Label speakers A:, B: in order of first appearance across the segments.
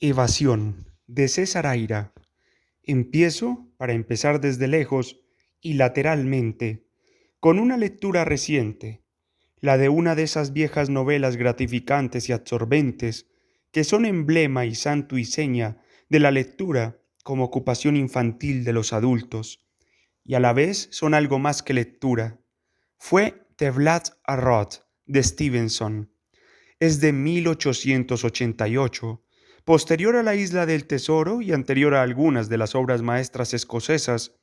A: Evasión, de César Aira. Empiezo, para empezar desde lejos y lateralmente, con una lectura reciente, la de una de esas viejas novelas gratificantes y absorbentes que son emblema y santo y seña de la lectura como ocupación infantil de los adultos, y a la vez son algo más que lectura. Fue The Vlad Arrot de Stevenson. Es de 1888, posterior a La Isla del Tesoro y anterior a algunas de las obras maestras escocesas,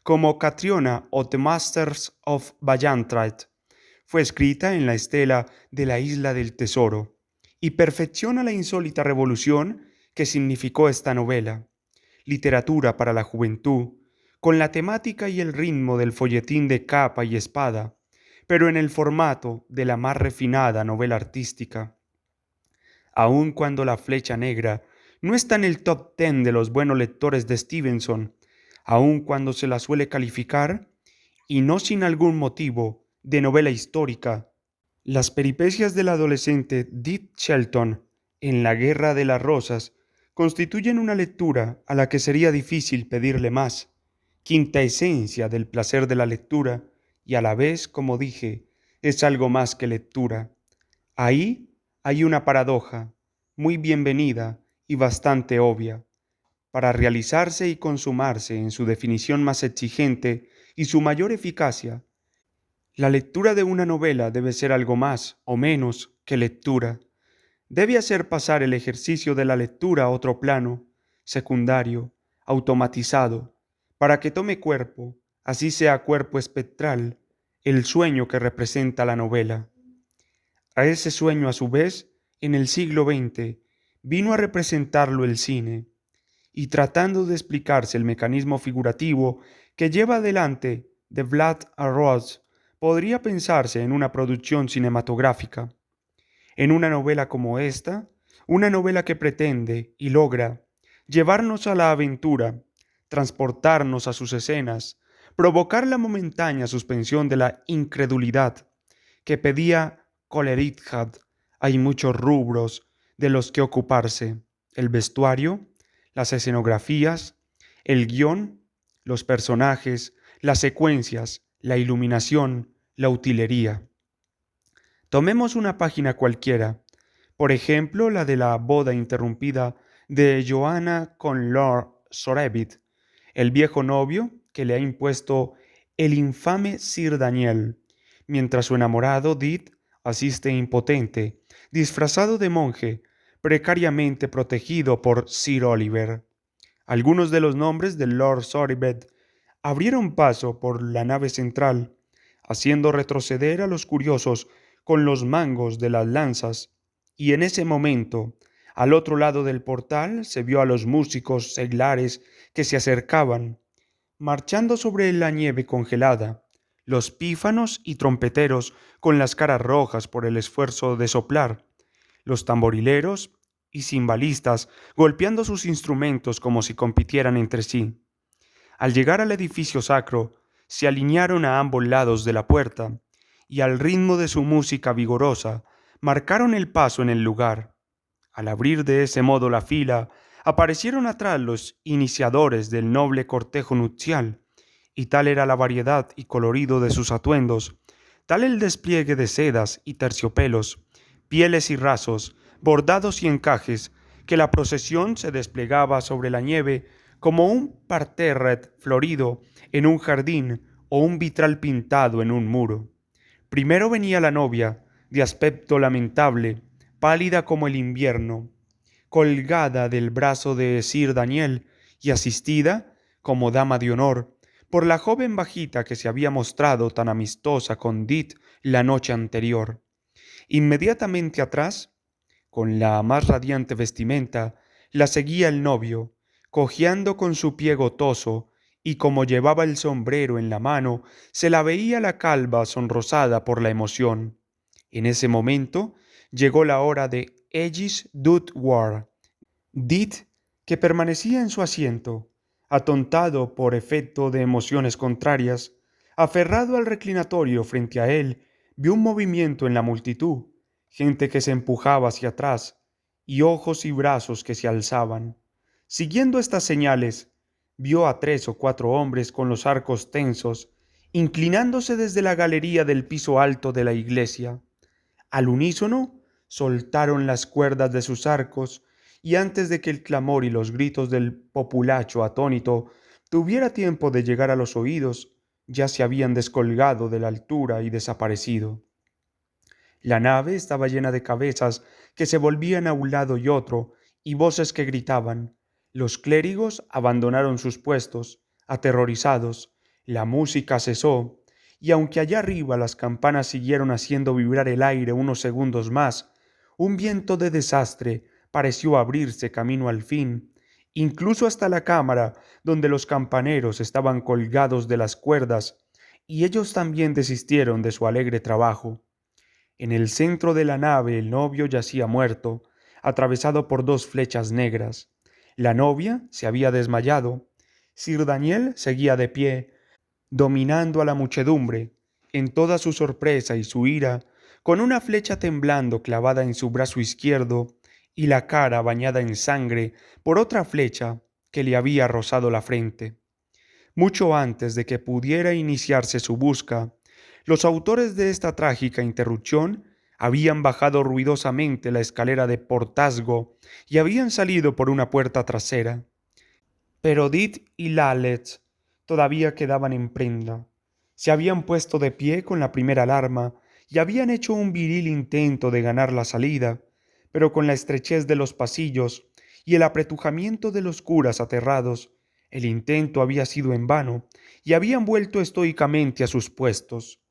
A: como Catriona o The Masters of Ballantrae. Fue escrita en la estela de La Isla del Tesoro y perfecciona la insólita revolución que significó esta novela, literatura para la juventud, con la temática y el ritmo del folletín de capa y espada, pero en el formato de la más refinada novela artística. Aun cuando La Flecha Negra no está en el top 10 de los buenos lectores de Stevenson, aun cuando se la suele calificar, y no sin algún motivo, de novela histórica, las peripecias del adolescente Dick Shelton en La Guerra de las Rosas constituyen una lectura a la que sería difícil pedirle más, quinta esencia del placer de la lectura, y a la vez, como dije, es algo más que lectura. Ahí hay una paradoja, muy bienvenida y bastante obvia. Para realizarse y consumarse en su definición más exigente y su mayor eficacia, la lectura de una novela debe ser algo más o menos que lectura. Debe hacer pasar el ejercicio de la lectura a otro plano, secundario, automatizado, para que tome cuerpo, así sea cuerpo espectral, el sueño que representa la novela. A ese sueño, a su vez, en el siglo XX, vino a representarlo el cine, y tratando de explicarse el mecanismo figurativo que lleva adelante The Vlad Arroz, podría pensarse en una producción cinematográfica. En una novela como esta, una novela que pretende y logra llevarnos a la aventura, transportarnos a sus escenas, provocar la momentánea suspensión de la incredulidad que pedía Coleridge. Hay muchos rubros de los que ocuparse: el vestuario, las escenografías, el guión, los personajes, las secuencias, la iluminación, la utilería. Tomemos una página cualquiera, por ejemplo la de la boda interrumpida de Joanna con Lord Sorevit, el viejo novio que le ha impuesto el infame Sir Daniel, mientras su enamorado Dit asiste impotente, disfrazado de monje, precariamente protegido por Sir Oliver. Algunos de los nombres de Lord Sorevit abrieron paso por la nave central, haciendo retroceder a los curiosos con los mangos de las lanzas, y en ese momento, al otro lado del portal, se vio a los músicos seglares que se acercaban, marchando sobre la nieve congelada, los pífanos y trompeteros con las caras rojas por el esfuerzo de soplar, los tamborileros y cimbalistas golpeando sus instrumentos como si compitieran entre sí. Al llegar al edificio sacro, se alinearon a ambos lados de la puerta, y al ritmo de su música vigorosa, marcaron el paso en el lugar. Al abrir de ese modo la fila, aparecieron atrás los iniciadores del noble cortejo nupcial, y tal era la variedad y colorido de sus atuendos, tal el despliegue de sedas y terciopelos, pieles y rasos, bordados y encajes, que la procesión se desplegaba sobre la nieve como un parterre florido en un jardín o un vitral pintado en un muro. Primero venía la novia, de aspecto lamentable, pálida como el invierno, colgada del brazo de Sir Daniel y asistida, como dama de honor, por la joven bajita que se había mostrado tan amistosa con Dit la noche anterior. Inmediatamente atrás, con la más radiante vestimenta, la seguía el novio, cojeando con su pie gotoso, y como llevaba el sombrero en la mano, se la veía la calva sonrosada por la emoción. En ese momento llegó la hora de Aegis Dut War. Dit, que permanecía en su asiento, atontado por efecto de emociones contrarias, aferrado al reclinatorio frente a él, vio un movimiento en la multitud, gente que se empujaba hacia atrás, y ojos y brazos que se alzaban. Siguiendo estas señales, vio a 3 o 4 hombres con los arcos tensos, inclinándose desde la galería del piso alto de la iglesia. Al unísono, soltaron las cuerdas de sus arcos, y antes de que el clamor y los gritos del populacho atónito tuviera tiempo de llegar a los oídos, ya se habían descolgado de la altura y desaparecido. La nave estaba llena de cabezas que se volvían a un lado y otro, y voces que gritaban. Los clérigos abandonaron sus puestos, aterrorizados. La música cesó, y aunque allá arriba las campanas siguieron haciendo vibrar el aire unos segundos más, un viento de desastre pareció abrirse camino al fin, incluso hasta la cámara donde los campaneros estaban colgados de las cuerdas, y ellos también desistieron de su alegre trabajo. En el centro de la nave el novio yacía muerto, atravesado por 2 flechas negras. La novia se había desmayado. Sir Daniel seguía de pie, dominando a la muchedumbre, en toda su sorpresa y su ira, con una flecha temblando clavada en su brazo izquierdo y la cara bañada en sangre por otra flecha que le había rozado la frente. Mucho antes de que pudiera iniciarse su busca, los autores de esta trágica interrupción habían bajado ruidosamente la escalera de portazgo y habían salido por una puerta trasera. Pero Dit y Lallet todavía quedaban en prenda. Se habían puesto de pie con la primera alarma y habían hecho un viril intento de ganar la salida, pero con la estrechez de los pasillos y el apretujamiento de los curas aterrados, el intento había sido en vano y habían vuelto estoicamente a sus puestos.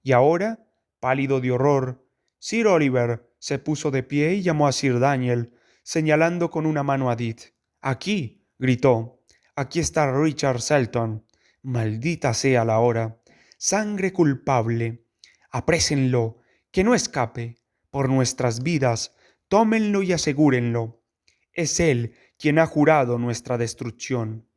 A: Y ahora, pálido de horror, Sir Oliver se puso de pie y llamó a Sir Daniel, señalando con una mano a Dit. «Aquí», gritó, «aquí está Richard Selton. Maldita sea la hora. Sangre culpable. Aprésenlo, que no escape. Por nuestras vidas, tómenlo y asegúrenlo. Es él quien ha jurado nuestra destrucción».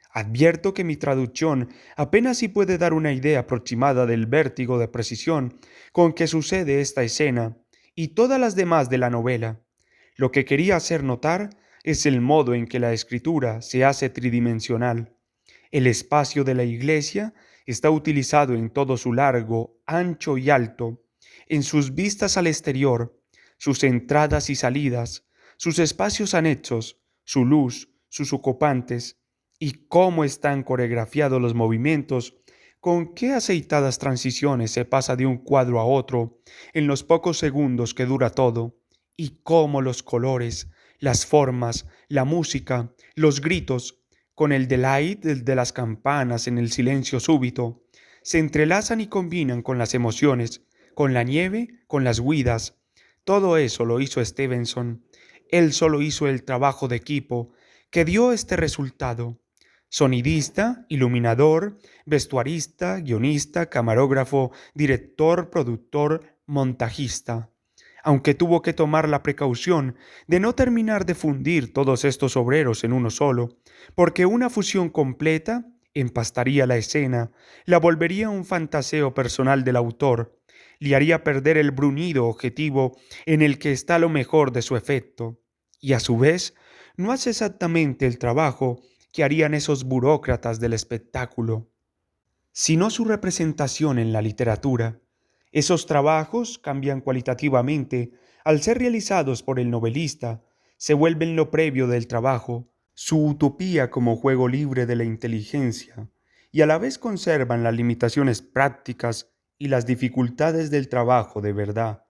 A: Advierto que mi traducción apenas si puede dar una idea aproximada del vértigo de precisión con que sucede esta escena y todas las demás de la novela. Lo que quería hacer notar es el modo en que la escritura se hace tridimensional. El espacio de la iglesia está utilizado en todo su largo, ancho y alto, en sus vistas al exterior, sus entradas y salidas, sus espacios anexos, su luz, sus ocupantes, y cómo están coreografiados los movimientos, con qué aceitadas transiciones se pasa de un cuadro a otro en los pocos segundos que dura todo, y cómo los colores, las formas, la música, los gritos, con el deleite de las campanas en el silencio súbito, se entrelazan y combinan con las emociones, con la nieve, con las huidas. Todo eso lo hizo Stevenson. Él solo hizo el trabajo de equipo que dio este resultado. Sonidista, iluminador, vestuarista, guionista, camarógrafo, director, productor, montajista. Aunque tuvo que tomar la precaución de no terminar de fundir todos estos obreros en uno solo, porque una fusión completa empastaría la escena, la volvería un fantaseo personal del autor, le haría perder el bruñido objetivo en el que está lo mejor de su efecto, y a su vez no hace exactamente el trabajo que harían esos burócratas del espectáculo, sino su representación en la literatura. Esos trabajos cambian cualitativamente al ser realizados por el novelista, se vuelven lo previo del trabajo, su utopía como juego libre de la inteligencia, y a la vez conservan las limitaciones prácticas y las dificultades del trabajo de verdad.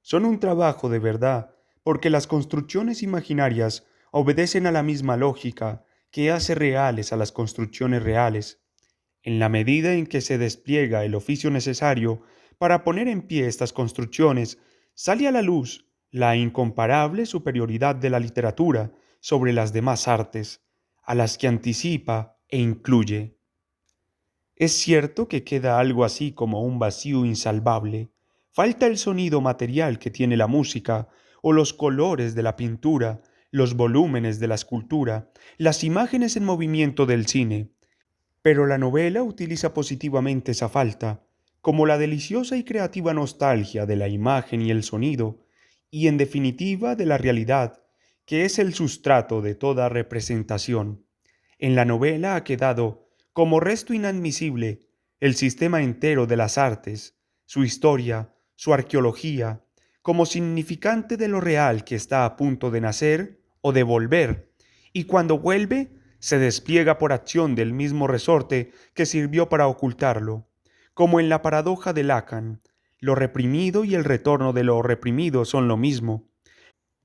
A: Son un trabajo de verdad porque las construcciones imaginarias obedecen a la misma lógica que hace reales a las construcciones reales. En la medida en que se despliega el oficio necesario para poner en pie estas construcciones, sale a la luz la incomparable superioridad de la literatura sobre las demás artes, a las que anticipa e incluye. Es cierto que queda algo así como un vacío insalvable. Falta el sonido material que tiene la música, o los colores de la pintura, los volúmenes de la escultura, las imágenes en movimiento del cine. Pero la novela utiliza positivamente esa falta, como la deliciosa y creativa nostalgia de la imagen y el sonido, y en definitiva de la realidad, que es el sustrato de toda representación. En la novela ha quedado, como resto inadmisible, el sistema entero de las artes, su historia, su arqueología, como significante de lo real que está a punto de nacer o de volver, y cuando vuelve, se despliega por acción del mismo resorte que sirvió para ocultarlo, como en la paradoja de Lacan, lo reprimido y el retorno de lo reprimido son lo mismo.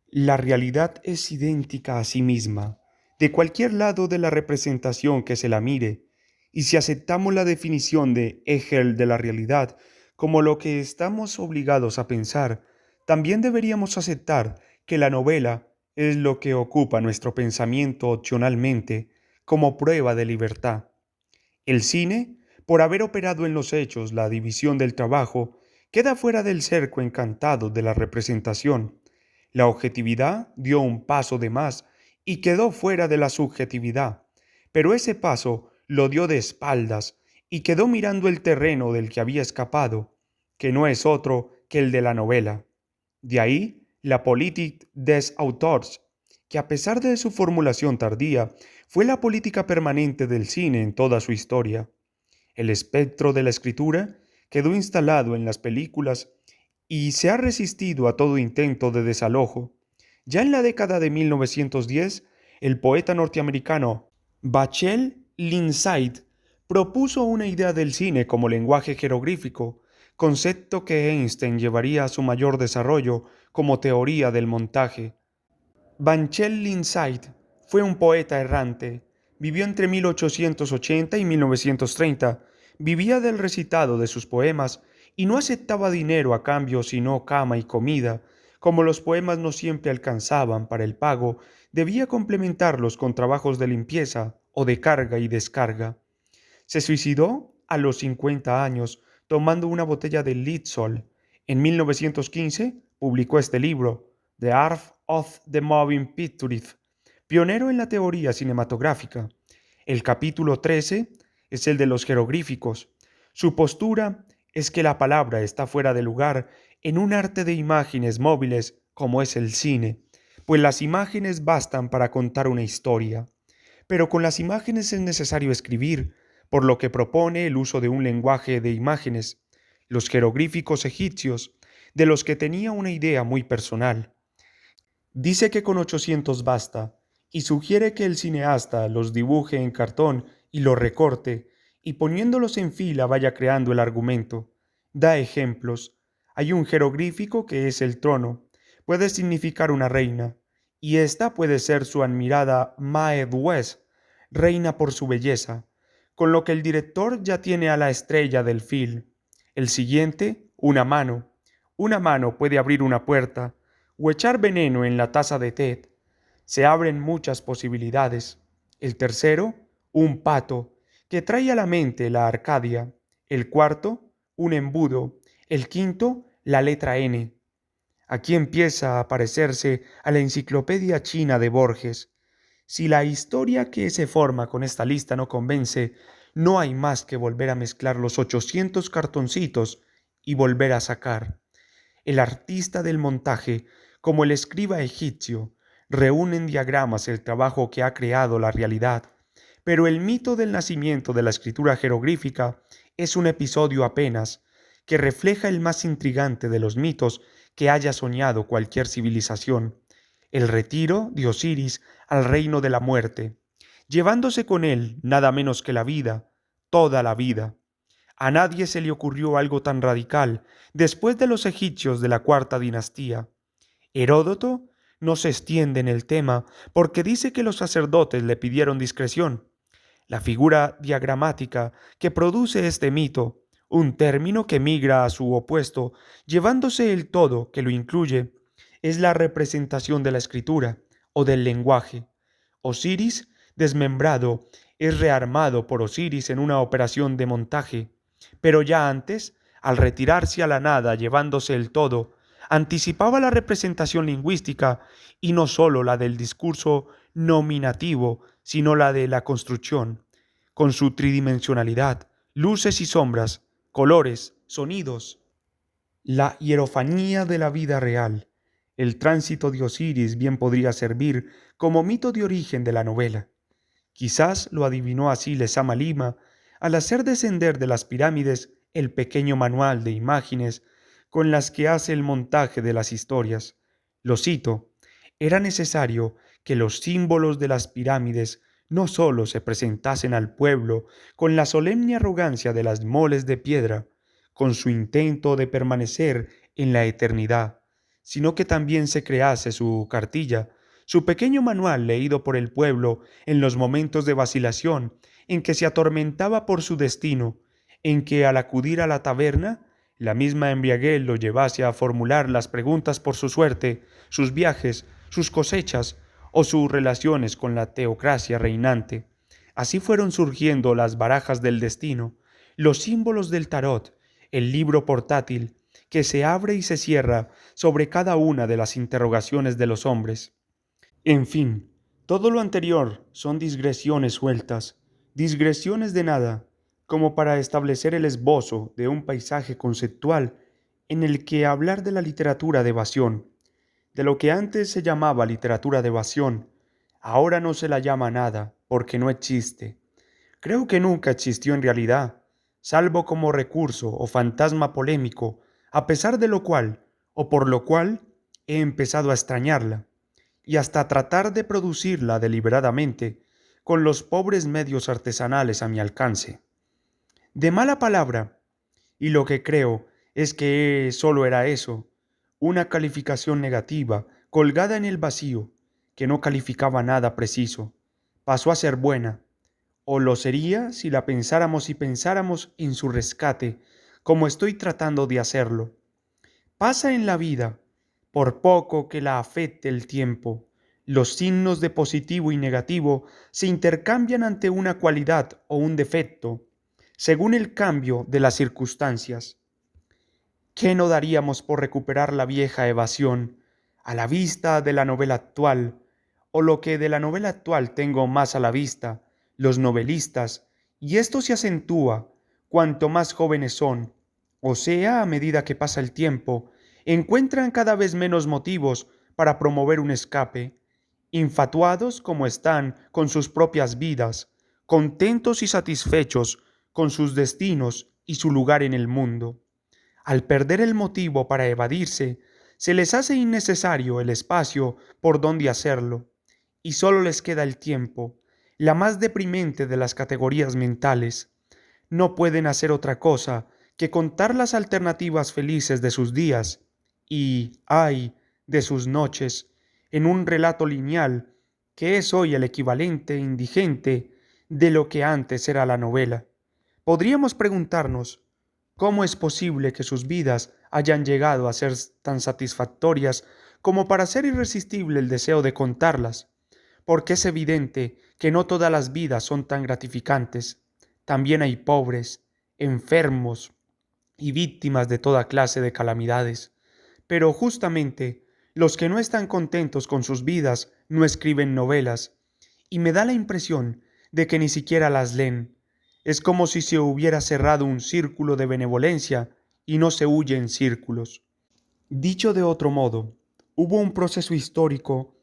A: La realidad es idéntica a sí misma, de cualquier lado de la representación que se la mire, y si aceptamos la definición de Hegel de la realidad como lo que estamos obligados a pensar, también deberíamos aceptar que la novela es lo que ocupa nuestro pensamiento opcionalmente como prueba de libertad. El cine, por haber operado en los hechos la división del trabajo, queda fuera del cerco encantado de la representación. La objetividad dio un paso de más y quedó fuera de la subjetividad, pero ese paso lo dio de espaldas y quedó mirando el terreno del que había escapado, que no es otro que el de la novela. De ahí la politique des auteurs, que a pesar de su formulación tardía, fue la política permanente del cine en toda su historia. El espectro de la escritura quedó instalado en las películas y se ha resistido a todo intento de desalojo. Ya en la década de 1910, el poeta norteamericano Vachel Lindsay propuso una idea del cine como lenguaje jeroglífico, concepto que Einstein llevaría a su mayor desarrollo como teoría del montaje. Vachel Lindsay fue un poeta errante. Vivió entre 1880 y 1930. Vivía del recitado de sus poemas y no aceptaba dinero a cambio sino cama y comida. Como los poemas no siempre alcanzaban para el pago, debía complementarlos con trabajos de limpieza o de carga y descarga. Se suicidó a los 50 años tomando una botella de Litsol. En 1915 publicó este libro, The Art of the Moving Picture, pionero en la teoría cinematográfica. El capítulo 13 es el de los jeroglíficos. Su postura es que la palabra está fuera de lugar en un arte de imágenes móviles como es el cine, pues las imágenes bastan para contar una historia. Pero con las imágenes es necesario escribir, por lo que propone el uso de un lenguaje de imágenes, los jeroglíficos egipcios, de los que tenía una idea muy personal. Dice que con 800 basta, y sugiere que el cineasta los dibuje en cartón y los recorte, y poniéndolos en fila vaya creando el argumento. Da ejemplos. Hay un jeroglífico que es el trono, puede significar una reina, y esta puede ser su admirada Maed West, reina por su belleza, con lo que el director ya tiene a la estrella del film. El siguiente, una mano. Una mano puede abrir una puerta, o echar veneno en la taza de té. Se abren muchas posibilidades. El tercero, un pato, que trae a la mente la Arcadia. El cuarto, un embudo. El quinto, la letra N. Aquí empieza a parecerse a la enciclopedia china de Borges. Si la historia que se forma con esta lista no convence, no hay más que volver a mezclar los 800 cartoncitos y volver a sacar. El artista del montaje, como el escriba egipcio, reúne en diagramas el trabajo que ha creado la realidad, pero el mito del nacimiento de la escritura jeroglífica es un episodio apenas que refleja el más intrigante de los mitos que haya soñado cualquier civilización, el retiro de Osiris al reino de la muerte, llevándose con él nada menos que la vida, toda la vida. A nadie se le ocurrió algo tan radical después de los egipcios de la cuarta dinastía. Heródoto no se extiende en el tema porque dice que los sacerdotes le pidieron discreción. La figura diagramática que produce este mito, un término que migra a su opuesto, llevándose el todo que lo incluye, es la representación de la escritura o del lenguaje. Osiris, desmembrado, es rearmado por Osiris en una operación de montaje, pero ya antes, al retirarse a la nada llevándose el todo, anticipaba la representación lingüística y no sólo la del discurso nominativo, sino la de la construcción, con su tridimensionalidad, luces y sombras, colores, sonidos. La hierofanía de la vida real El tránsito de Osiris bien podría servir como mito de origen de la novela. Quizás lo adivinó así Lezama Lima al hacer descender de las pirámides el pequeño manual de imágenes con las que hace el montaje de las historias. Lo cito: era necesario que los símbolos de las pirámides no sólo se presentasen al pueblo con la solemne arrogancia de las moles de piedra, con su intento de permanecer en la eternidad, sino que también se crease su cartilla, su pequeño manual leído por el pueblo en los momentos de vacilación en que se atormentaba por su destino, en que al acudir a la taberna, la misma embriaguez lo llevase a formular las preguntas por su suerte, sus viajes, sus cosechas o sus relaciones con la teocracia reinante. Así fueron surgiendo las barajas del destino, los símbolos del tarot, el libro portátil, que se abre y se cierra sobre cada una de las interrogaciones de los hombres. En fin, todo lo anterior son digresiones sueltas, digresiones de nada, como para establecer el esbozo de un paisaje conceptual en el que hablar de la literatura de evasión, de lo que antes se llamaba literatura de evasión, ahora no se la llama nada, porque no existe. Creo que nunca existió en realidad, salvo como recurso o fantasma polémico, a pesar de lo cual, o por lo cual, he empezado a extrañarla y hasta tratar de producirla deliberadamente con los pobres medios artesanales a mi alcance. De mala palabra, y lo que creo es que solo era eso, una calificación negativa colgada en el vacío, que no calificaba nada preciso, pasó a ser buena, o lo sería si la pensáramos y pensáramos en su rescate, como estoy tratando de hacerlo. Pasa en la vida, por poco que la afecte el tiempo. Los signos de positivo y negativo se intercambian ante una cualidad o un defecto, según el cambio de las circunstancias. ¿Qué no daríamos por recuperar la vieja evasión a la vista de la novela actual, o lo que de la novela actual tengo más a la vista, los novelistas, y esto se acentúa cuanto más jóvenes son, o sea, a medida que pasa el tiempo, encuentran cada vez menos motivos para promover un escape, infatuados como están con sus propias vidas, contentos y satisfechos con sus destinos y su lugar en el mundo. Al perder el motivo para evadirse, se les hace innecesario el espacio por donde hacerlo, y solo les queda el tiempo, la más deprimente de las categorías mentales. No pueden hacer otra cosa que contar las alternativas felices de sus días y, ay, de sus noches, en un relato lineal que es hoy el equivalente indigente de lo que antes era la novela. Podríamos preguntarnos, ¿cómo es posible que sus vidas hayan llegado a ser tan satisfactorias como para ser irresistible el deseo de contarlas? Porque es evidente que no todas las vidas son tan gratificantes. También hay pobres, enfermos y víctimas de toda clase de calamidades. Pero justamente los que no están contentos con sus vidas no escriben novelas, y me da la impresión de que ni siquiera las leen. Es como si se hubiera cerrado un círculo de benevolencia y no se huye en círculos. Dicho de otro modo, hubo un proceso histórico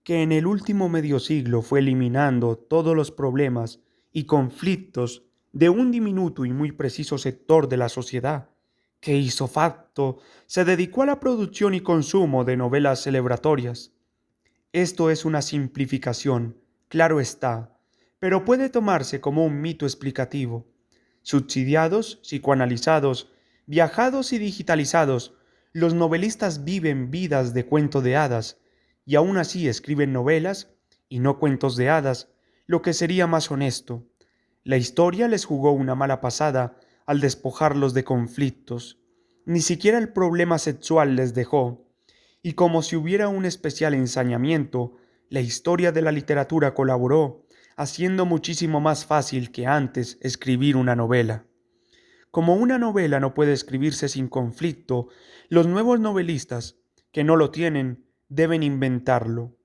A: que en el último medio siglo fue eliminando todos los problemas y conflictos de un diminuto y muy preciso sector de la sociedad, que hizo facto se dedicó a la producción y consumo de novelas celebratorias. Esto es una simplificación, claro está, pero puede tomarse como un mito explicativo. Subsidiados, psicoanalizados, viajados y digitalizados, los novelistas viven vidas de cuento de hadas, y aún así escriben novelas y no cuentos de hadas, lo que sería más honesto. La historia les jugó una mala pasada al despojarlos de conflictos. Ni siquiera el problema sexual les dejó, y como si hubiera un especial ensañamiento, la historia de la literatura colaboró, haciendo muchísimo más fácil que antes escribir una novela. Como una novela no puede escribirse sin conflicto, los nuevos novelistas, que no lo tienen, deben inventarlo.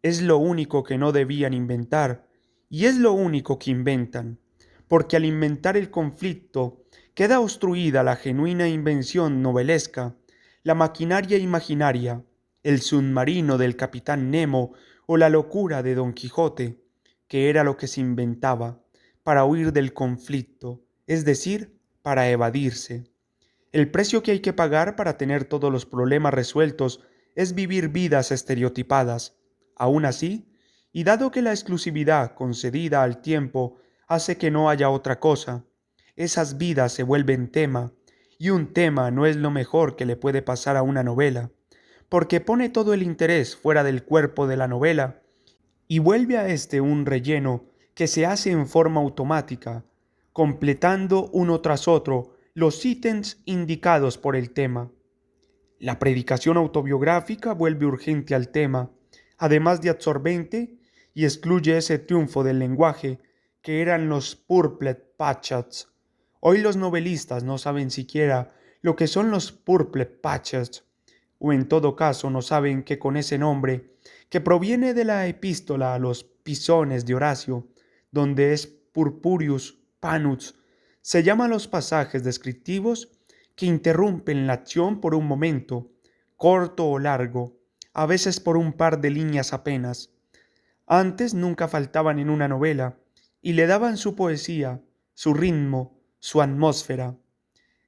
A: Es lo único que no debían inventar, y es lo único que inventan, porque al inventar el conflicto queda obstruida la genuina invención novelesca, la maquinaria imaginaria, el submarino del capitán Nemo o la locura de Don Quijote, que era lo que se inventaba para huir del conflicto, es decir, para evadirse. El precio que hay que pagar para tener todos los problemas resueltos es vivir vidas estereotipadas. Aún así, y dado que la exclusividad concedida al tiempo hace que no haya otra cosa, esas vidas se vuelven tema, y un tema no es lo mejor que le puede pasar a una novela, porque pone todo el interés fuera del cuerpo de la novela y vuelve a este un relleno que se hace en forma automática, completando uno tras otro los ítems indicados por el tema. La predicación autobiográfica vuelve urgente al tema, además de absorbente, y excluye ese triunfo del lenguaje que eran los Purple Patches. Hoy los novelistas no saben siquiera lo que son los Purple Patches, o en todo caso no saben que con ese nombre, que proviene de la epístola a los Pisones de Horacio, donde es Purpurius Panuts, se llaman los pasajes descriptivos que interrumpen la acción por un momento, corto o largo, a veces por un par de líneas apenas. Antes nunca faltaban en una novela, y le daban su poesía, su ritmo, su atmósfera.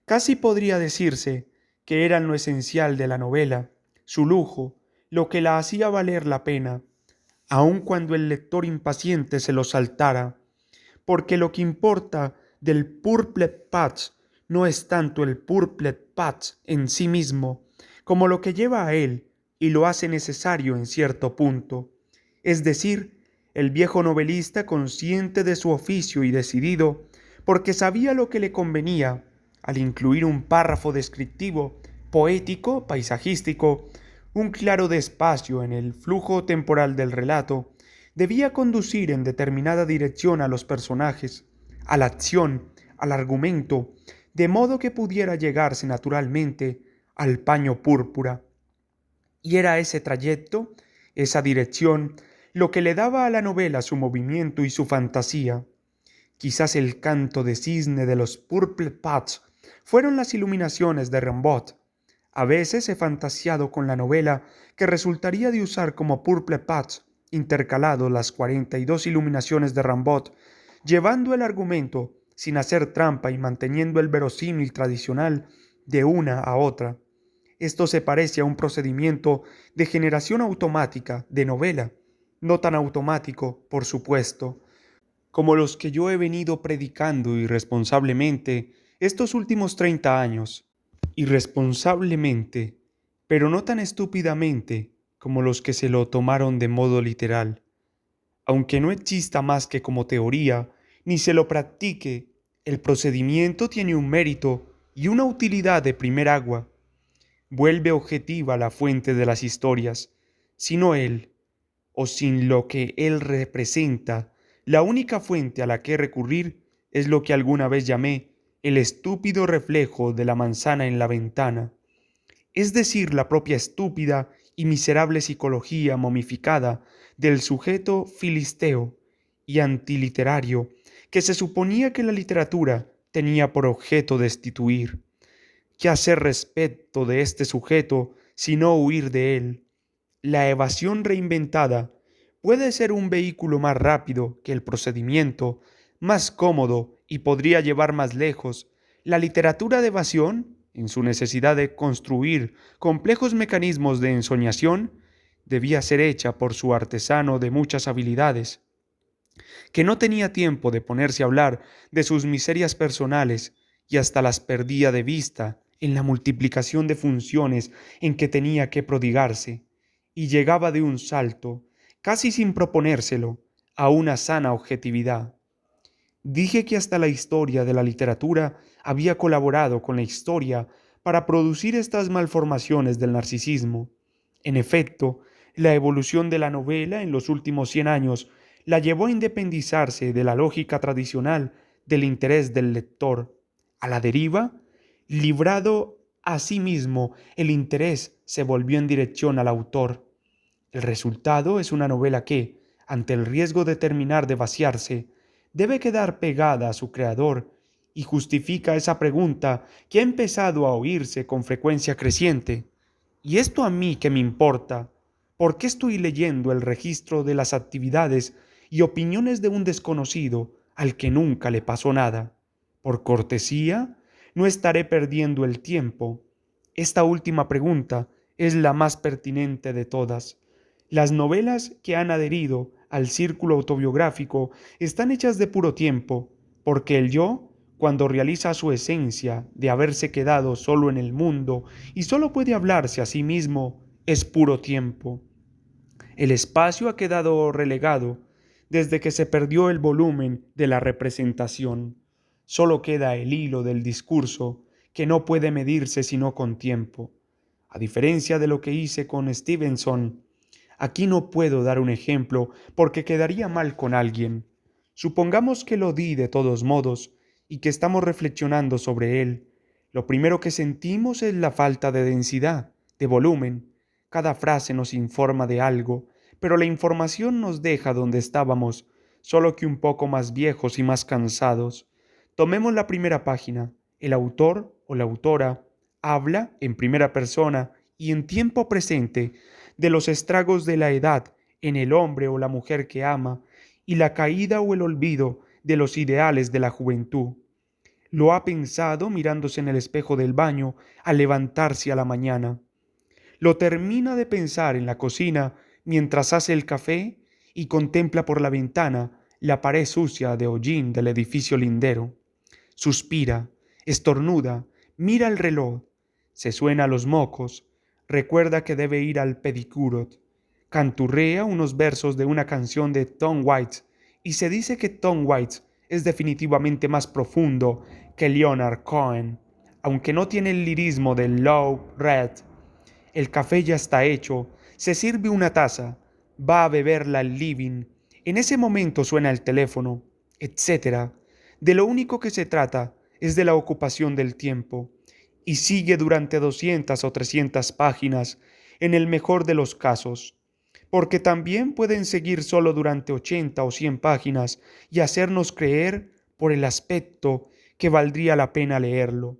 A: Casi podría decirse que eran lo esencial de la novela, su lujo, lo que la hacía valer la pena, aun cuando el lector impaciente se lo saltara, porque lo que importa del Purple Patch no es tanto el Purple Patch en sí mismo, como lo que lleva a él y lo hace necesario en cierto punto. Es decir, el viejo novelista consciente de su oficio y decidido, porque sabía lo que le convenía, al incluir un párrafo descriptivo, poético, paisajístico, un claro despacio en el flujo temporal del relato, debía conducir en determinada dirección a los personajes, a la acción, al argumento, de modo que pudiera llegarse naturalmente al paño púrpura. Y era ese trayecto, esa dirección, lo que le daba a la novela su movimiento y su fantasía. Quizás el canto de cisne de los Purple Patch fueron las iluminaciones de Rimbaud. A veces he fantasiado con la novela que resultaría de usar como Purple Patch intercalado las 42 iluminaciones de Rimbaud, llevando el argumento sin hacer trampa y manteniendo el verosímil tradicional de una a otra. Esto se parece a un procedimiento de generación automática de novela, no tan automático, por supuesto, como los que yo he venido predicando irresponsablemente estos últimos 30 años. Irresponsablemente, pero no tan estúpidamente como los que se lo tomaron de modo literal. Aunque no exista más que como teoría, ni se lo practique, el procedimiento tiene un mérito y una utilidad de primer agua. Vuelve objetiva la fuente de las historias, sino él, o sin lo que él representa, la única fuente a la que recurrir es lo que alguna vez llamé el estúpido reflejo de la manzana en la ventana, es decir, la propia estúpida y miserable psicología momificada del sujeto filisteo y antiliterario que se suponía que la literatura tenía por objeto destituir. ¿Qué hacer respecto de este sujeto sino huir de él? La evasión reinventada puede ser un vehículo más rápido que el procedimiento, más cómodo y podría llevar más lejos. La literatura de evasión, en su necesidad de construir complejos mecanismos de ensoñación, debía ser hecha por su artesano de muchas habilidades, que no tenía tiempo de ponerse a hablar de sus miserias personales y hasta las perdía de vista en la multiplicación de funciones en que tenía que prodigarse, y llegaba de un salto, casi sin proponérselo, a una sana objetividad. Dije que hasta la historia de la literatura había colaborado con la historia para producir estas malformaciones del narcisismo. En efecto, la evolución de la novela en los últimos 100 años la llevó a independizarse de la lógica tradicional del interés del lector. A la deriva, librado a sí mismo, el interés se volvió en dirección al autor. El resultado es una novela que, ante el riesgo de terminar de vaciarse, debe quedar pegada a su creador y justifica esa pregunta que ha empezado a oírse con frecuencia creciente. ¿Y esto a mí qué me importa? ¿Por qué estoy leyendo el registro de las actividades y opiniones de un desconocido al que nunca le pasó nada? ¿Por cortesía? No estaré perdiendo el tiempo. Esta última pregunta es la más pertinente de todas. Las novelas que han adherido al círculo autobiográfico están hechas de puro tiempo, porque el yo, cuando realiza su esencia de haberse quedado solo en el mundo y solo puede hablarse a sí mismo, es puro tiempo. El espacio ha quedado relegado desde que se perdió el volumen de la representación. Solo queda el hilo del discurso que no puede medirse sino con tiempo. A diferencia de lo que hice con Stevenson, aquí no puedo dar un ejemplo porque quedaría mal con alguien. Supongamos que lo di de todos modos y que estamos reflexionando sobre él. Lo primero que sentimos es la falta de densidad, de volumen. Cada frase nos informa de algo, pero la información nos deja donde estábamos, solo que un poco más viejos y más cansados. Tomemos la primera página. El autor o la autora habla en primera persona y en tiempo presente de los estragos de la edad en el hombre o la mujer que ama y la caída o el olvido de los ideales de la juventud. Lo ha pensado mirándose en el espejo del baño al levantarse a la mañana. Lo termina de pensar en la cocina mientras hace el café y contempla por la ventana la pared sucia de hollín del edificio lindero. Suspira, estornuda, mira el reloj, se suena los mocos, recuerda que debe ir al pedicurot, canturrea unos versos de una canción de Tom Waits y se dice que Tom Waits es definitivamente más profundo que Leonard Cohen, aunque no tiene el lirismo de Low Red. El café ya está hecho, se sirve una taza, va a beberla al living. En ese momento suena el teléfono, etcétera. De lo único que se trata es de la ocupación del tiempo, y sigue durante 200 o 300 páginas, en el mejor de los casos, porque también pueden seguir solo durante 80 o 100 páginas y hacernos creer, por el aspecto, que valdría la pena leerlo.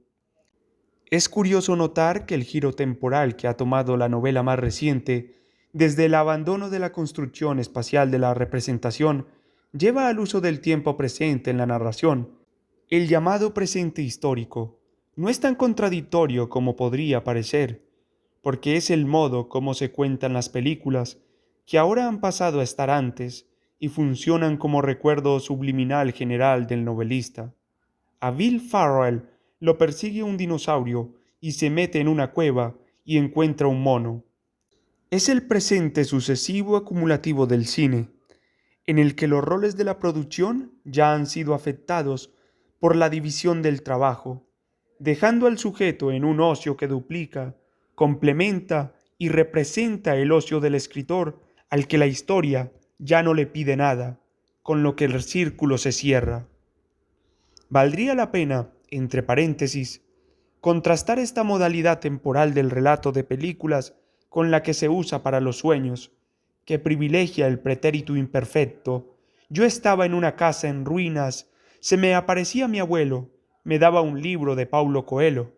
A: Es curioso notar que el giro temporal que ha tomado la novela más reciente, desde el abandono de la construcción espacial de la representación, lleva al uso del tiempo presente en la narración. El llamado presente histórico no es tan contradictorio como podría parecer, porque es el modo como se cuentan las películas, que ahora han pasado a estar antes y funcionan como recuerdo subliminal general del novelista. A Bill Farrell lo persigue un dinosaurio y se mete en una cueva y encuentra un mono. Es el presente sucesivo acumulativo del cine, en el que los roles de la producción ya han sido afectados por la división del trabajo, dejando al sujeto en un ocio que duplica, complementa y representa el ocio del escritor al que la historia ya no le pide nada, con lo que el círculo se cierra. Valdría la pena, entre paréntesis, contrastar esta modalidad temporal del relato de películas con la que se usa para los sueños, que privilegia el pretérito imperfecto. Yo estaba en una casa en ruinas, se me aparecía mi abuelo, me daba un libro de Paulo Coelho.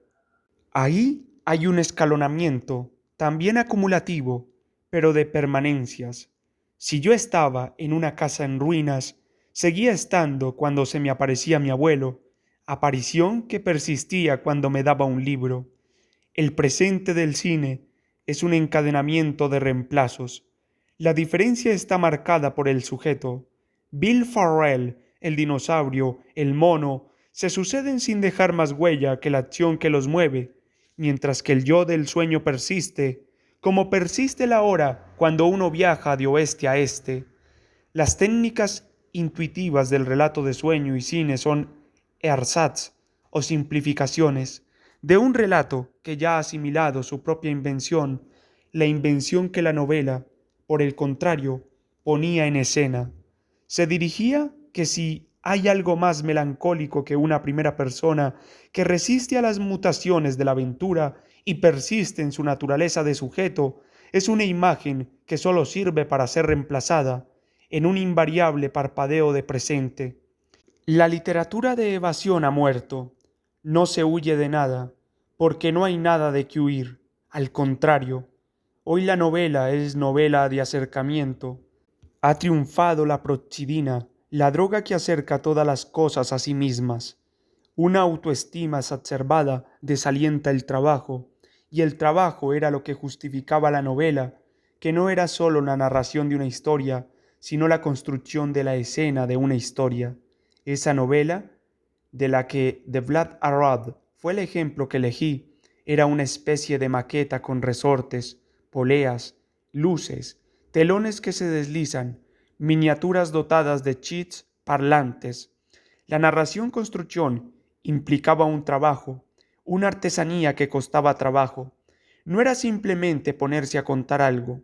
A: Ahí hay un escalonamiento, también acumulativo, pero de permanencias. Si yo estaba en una casa en ruinas, seguía estando cuando se me aparecía mi abuelo, aparición que persistía cuando me daba un libro. El presente del cine es un encadenamiento de reemplazos. La diferencia está marcada por el sujeto. Bill Farrell, el dinosaurio, el mono, se suceden sin dejar más huella que la acción que los mueve, mientras que el yo del sueño persiste, como persiste la hora cuando uno viaja de oeste a este. Las técnicas intuitivas del relato de sueño y cine son ersatz o simplificaciones de un relato que ya ha asimilado su propia invención, la invención que la novela, por el contrario, ponía en escena. Se dirigía que si hay algo más melancólico que una primera persona que resiste a las mutaciones de la aventura y persiste en su naturaleza de sujeto, es una imagen que sólo sirve para ser reemplazada en un invariable parpadeo de presente. La literatura de evasión ha muerto. No se huye de nada, porque no hay nada de qué huir. Al contrario, hoy la novela es novela de acercamiento. Ha triunfado la proxidina, la droga que acerca todas las cosas a sí mismas. Una autoestima exacerbada desalienta el trabajo, y el trabajo era lo que justificaba la novela, que no era sólo la narración de una historia, sino la construcción de la escena de una historia. Esa novela, de la que The Vlad Arad fue el ejemplo que elegí, era una especie de maqueta con resortes, poleas, luces, telones que se deslizan, miniaturas dotadas de cheats parlantes. La narración-construcción implicaba un trabajo, una artesanía que costaba trabajo. No era simplemente ponerse a contar algo.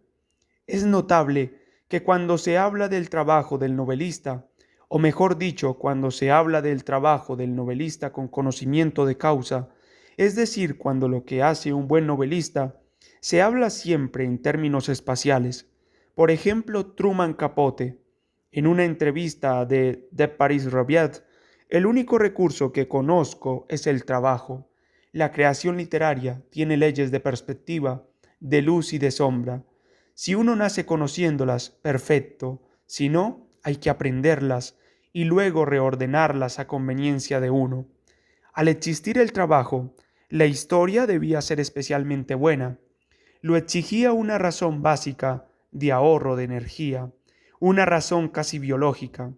A: Es notable que cuando se habla del trabajo del novelista, o mejor dicho, cuando se habla del trabajo del novelista con conocimiento de causa, es decir, cuando lo que hace un buen novelista, se habla siempre en términos espaciales. Por ejemplo, Truman Capote, en una entrevista de Paris Rabiat, el único recurso que conozco es el trabajo. La creación literaria tiene leyes de perspectiva, de luz y de sombra. Si uno nace conociéndolas, perfecto. Si no, hay que aprenderlas y luego reordenarlas a conveniencia de uno. Al existir el trabajo, la historia debía ser especialmente buena. Lo exigía una razón básica de ahorro de energía, una razón casi biológica.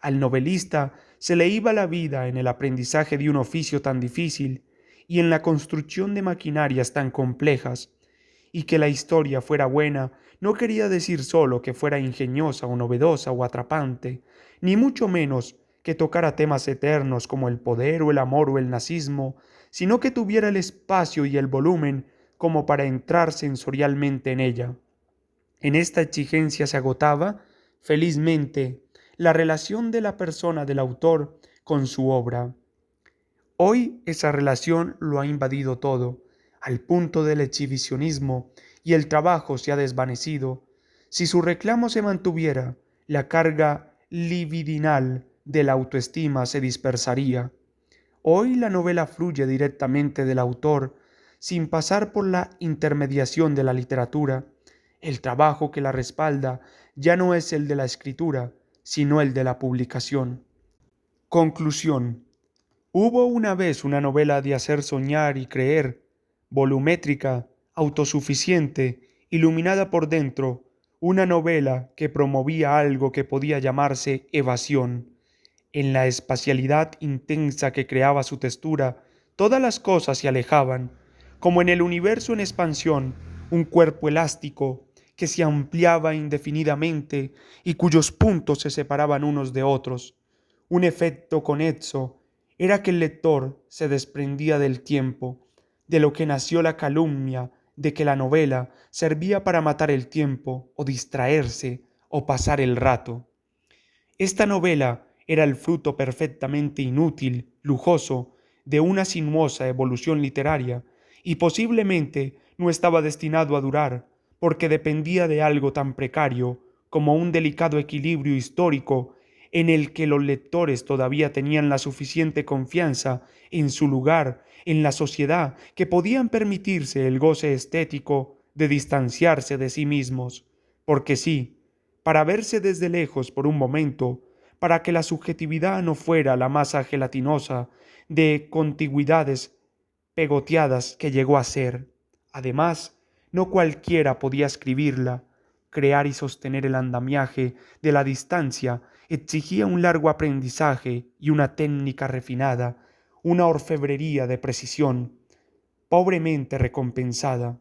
A: Al novelista se le iba la vida en el aprendizaje de un oficio tan difícil y en la construcción de maquinarias tan complejas. Y que la historia fuera buena no quería decir solo que fuera ingeniosa o novedosa o atrapante, ni mucho menos que tocara temas eternos como el poder o el amor o el nazismo, sino que tuviera el espacio y el volumen como para entrar sensorialmente en ella. En esta exigencia se agotaba, felizmente, la relación de la persona del autor con su obra. Hoy esa relación lo ha invadido todo, al punto del exhibicionismo, y el trabajo se ha desvanecido. Si su reclamo se mantuviera, la carga libidinal de la autoestima se dispersaría. Hoy la novela fluye directamente del autor, sin pasar por la intermediación de la literatura. El trabajo que la respalda ya no es el de la escritura, sino el de la publicación. Conclusión. Hubo una vez una novela de hacer soñar y creer, volumétrica, autosuficiente, iluminada por dentro, una novela que promovía algo que podía llamarse evasión. En la espacialidad intensa que creaba su textura, todas las cosas se alejaban, como en el universo en expansión, un cuerpo elástico que se ampliaba indefinidamente y cuyos puntos se separaban unos de otros. Un efecto conexo era que el lector se desprendía del tiempo, de lo que nació la calumnia de que la novela servía para matar el tiempo o distraerse o pasar el rato. Esta novela era el fruto perfectamente inútil, lujoso, de una sinuosa evolución literaria, y posiblemente no estaba destinado a durar, porque dependía de algo tan precario como un delicado equilibrio histórico en el que los lectores todavía tenían la suficiente confianza en su lugar en la sociedad que podían permitirse el goce estético de distanciarse de sí mismos, porque sí, para verse desde lejos por un momento, para que la subjetividad no fuera la masa gelatinosa de contigüidades pegoteadas que llegó a ser. Además, no cualquiera podía escribirla. Crear y sostener el andamiaje de la distancia exigía un largo aprendizaje y una técnica refinada, una orfebrería de precisión, pobremente recompensada.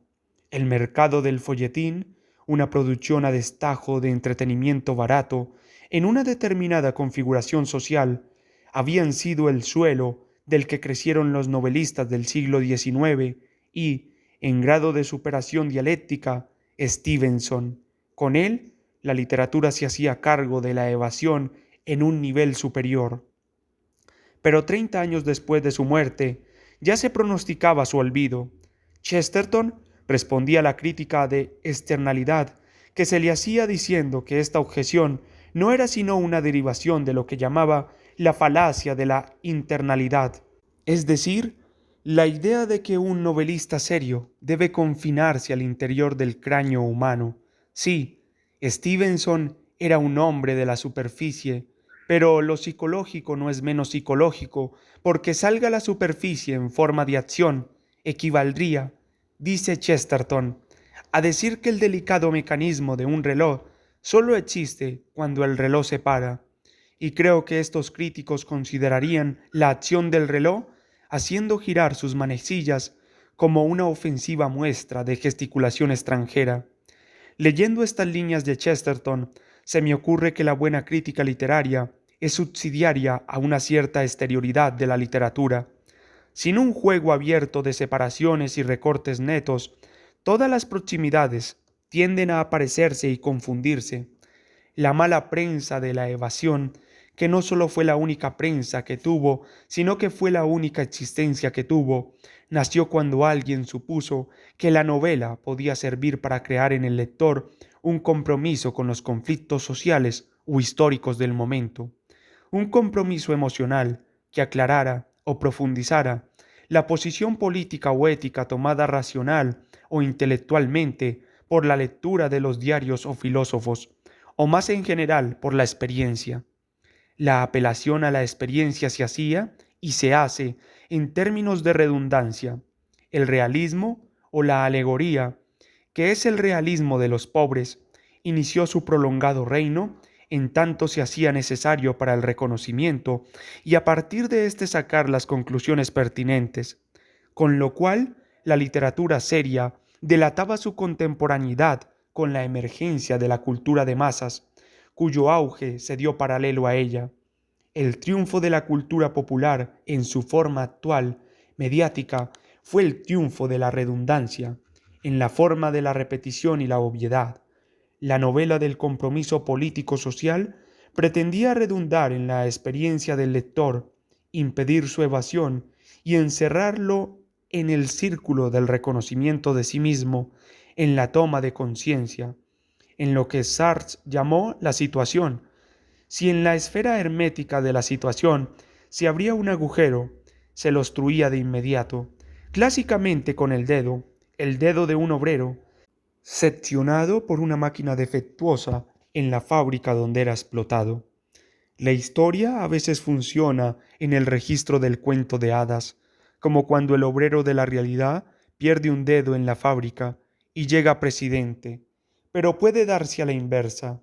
A: El mercado del folletín, una producción a destajo de entretenimiento barato, en una determinada configuración social, habían sido el suelo del que crecieron los novelistas del siglo XIX y, en grado de superación dialéctica, Stevenson. Con él, la literatura se hacía cargo de la evasión en un nivel superior. Pero 30 años después de su muerte, ya se pronosticaba su olvido. Chesterton respondía a la crítica de externalidad que se le hacía diciendo que esta objeción no era sino una derivación de lo que llamaba la falacia de la internalidad, es decir, La idea de que un novelista serio debe confinarse al interior del cráneo humano. Sí, Stevenson era un hombre de la superficie, pero lo psicológico no es menos psicológico porque salga a la superficie en forma de acción, equivaldría, dice Chesterton, a decir que el delicado mecanismo de un reloj solo existe cuando el reloj se para. Y creo que estos críticos considerarían la acción del reloj haciendo girar sus manecillas como una ofensiva muestra de gesticulación extranjera. Leyendo estas líneas de Chesterton, se me ocurre que la buena crítica literaria es subsidiaria a una cierta exterioridad de la literatura. Sin un juego abierto de separaciones y recortes netos, todas las proximidades tienden a aparecerse y confundirse. La mala prensa de la evasión, que no solo fue la única prensa que tuvo, sino que fue la única existencia que tuvo, nació cuando alguien supuso que la novela podía servir para crear en el lector un compromiso con los conflictos sociales o históricos del momento, un compromiso emocional que aclarara o profundizara la posición política o ética tomada racional o intelectualmente por la lectura de los diarios o filósofos, o más en general por la experiencia. La apelación a la experiencia se hacía y se hace en términos de redundancia. El realismo o la alegoría, que es el realismo de los pobres, inició su prolongado reino en tanto se hacía necesario para el reconocimiento y a partir de éste sacar las conclusiones pertinentes, con lo cual la literatura seria delataba su contemporaneidad con la emergencia de la cultura de masas, cuyo auge se dio paralelo a ella. El triunfo de la cultura popular en su forma actual, mediática, fue el triunfo de la redundancia, en la forma de la repetición y la obviedad. La novela del compromiso político-social pretendía redundar en la experiencia del lector, impedir su evasión y encerrarlo en el círculo del reconocimiento de sí mismo, en la toma de conciencia, en lo que Sartre llamó la situación. Si en la esfera hermética de la situación se abría un agujero, se lo obstruía de inmediato, clásicamente con el dedo de un obrero, seccionado por una máquina defectuosa en la fábrica donde era explotado. La historia a veces funciona en el registro del cuento de hadas, como cuando el obrero de la realidad pierde un dedo en la fábrica y llega presidente, pero puede darse a la inversa,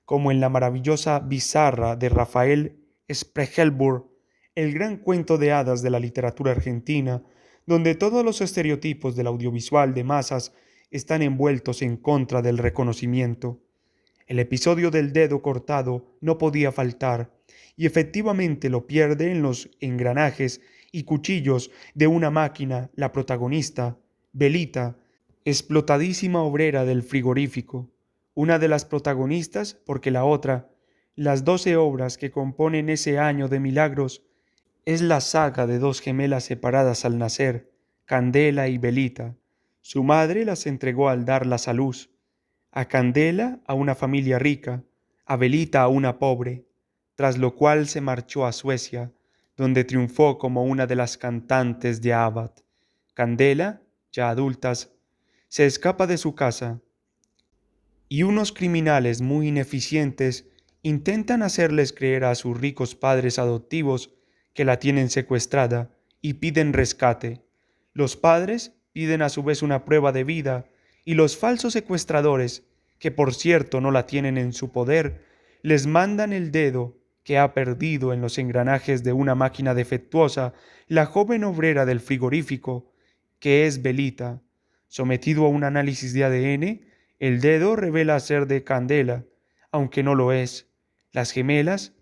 A: como en la maravillosa Bizarra de Rafael Spregelburg, el gran cuento de hadas de la literatura argentina, donde todos los estereotipos del audiovisual de masas están envueltos en contra del reconocimiento. El episodio del dedo cortado no podía faltar, y efectivamente lo pierde en los engranajes y cuchillos de una máquina la protagonista, Belita, explotadísima obrera del frigorífico, una de las protagonistas porque la otra, las 12 obras que componen ese año de milagros, es la saga de dos gemelas separadas al nacer, Candela y Belita. Su madre las entregó al darlas a luz, a Candela a una familia rica, a Belita a una pobre, tras lo cual se marchó a Suecia, donde triunfó como una de las cantantes de Abad. Candela, ya adultas, se escapa de su casa, y unos criminales muy ineficientes intentan hacerles creer a sus ricos padres adoptivos que la tienen secuestrada y piden rescate. Los padres piden a su vez una prueba de vida y los falsos secuestradores, que por cierto no la tienen en su poder, les mandan el dedo que ha perdido en los engranajes de una máquina defectuosa la joven obrera del frigorífico, que es Belita. Sometido a un análisis de ADN, el dedo revela ser de Candela, aunque no lo es. Las gemelas,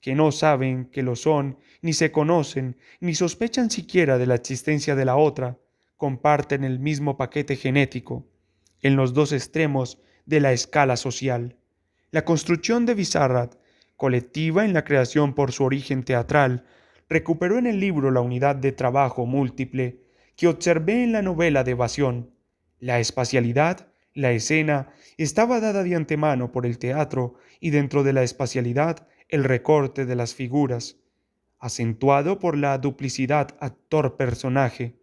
A: que no saben que lo son, ni se conocen, ni sospechan siquiera de la existencia de la otra, comparten el mismo paquete genético, en los dos extremos de la escala social. La construcción de Bizarrat, colectiva en la creación por su origen teatral, recuperó en el libro la unidad de trabajo múltiple que observé en la novela de evasión. La espacialidad, la escena, estaba dada de antemano por el teatro y dentro de la espacialidad el recorte de las figuras, acentuado por la duplicidad actor-personaje.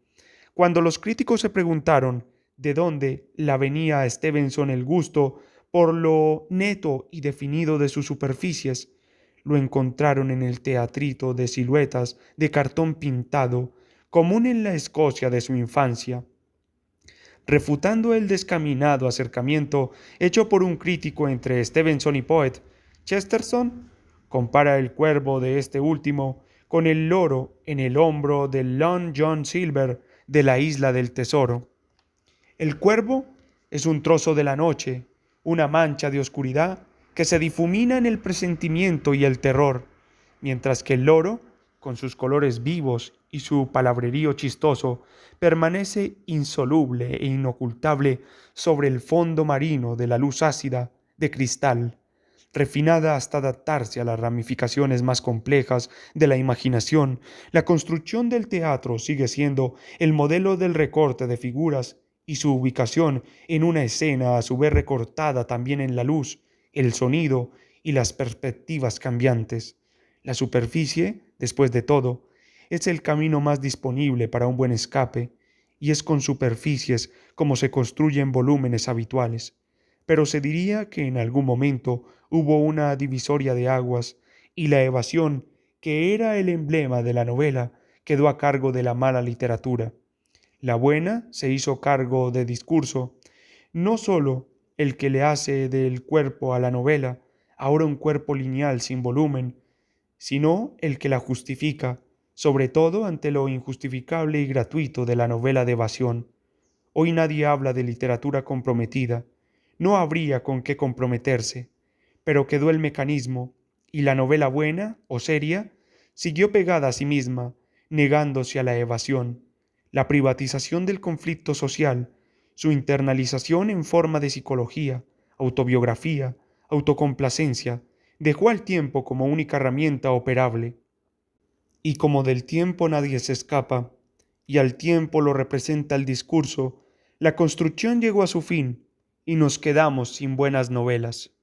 A: Cuando los críticos se preguntaron de dónde la venía a Stevenson el gusto por lo neto y definido de sus superficies, lo encontraron en el teatrito de siluetas de cartón pintado, común en la Escocia de su infancia. Refutando el descaminado acercamiento hecho por un crítico entre Stevenson y Poet, Chesterton compara el cuervo de este último con el loro en el hombro del Long John Silver de la Isla del Tesoro. El cuervo es un trozo de la noche, una mancha de oscuridad que se difumina en el presentimiento y el terror, mientras que el loro, con sus colores vivos y su palabrerío chistoso, permanece insoluble e inocultable sobre el fondo marino de la luz ácida de cristal, refinada hasta adaptarse a las ramificaciones más complejas de la imaginación. La construcción del teatro sigue siendo el modelo del recorte de figuras y su ubicación en una escena a su vez recortada también en la luz, el sonido y las perspectivas cambiantes. La superficie, después de todo, es el camino más disponible para un buen escape, y es con superficies como se construyen volúmenes habituales. Pero se diría que en algún momento hubo una divisoria de aguas, y la evasión, que era el emblema de la novela, quedó a cargo de la mala literatura. La buena se hizo cargo de discurso, no sólo el que le hace del cuerpo a la novela, ahora un cuerpo lineal sin volumen, sino el que la justifica, sobre todo ante lo injustificable y gratuito de la novela de evasión. Hoy nadie habla de literatura comprometida, no habría con qué comprometerse, pero quedó el mecanismo, y la novela buena o seria siguió pegada a sí misma, negándose a la evasión, la privatización del conflicto social, su internalización en forma de psicología, autobiografía, autocomplacencia, dejó al tiempo como única herramienta operable. Y como del tiempo nadie se escapa, y al tiempo lo representa el discurso, la construcción llegó a su fin, y nos quedamos sin buenas novelas.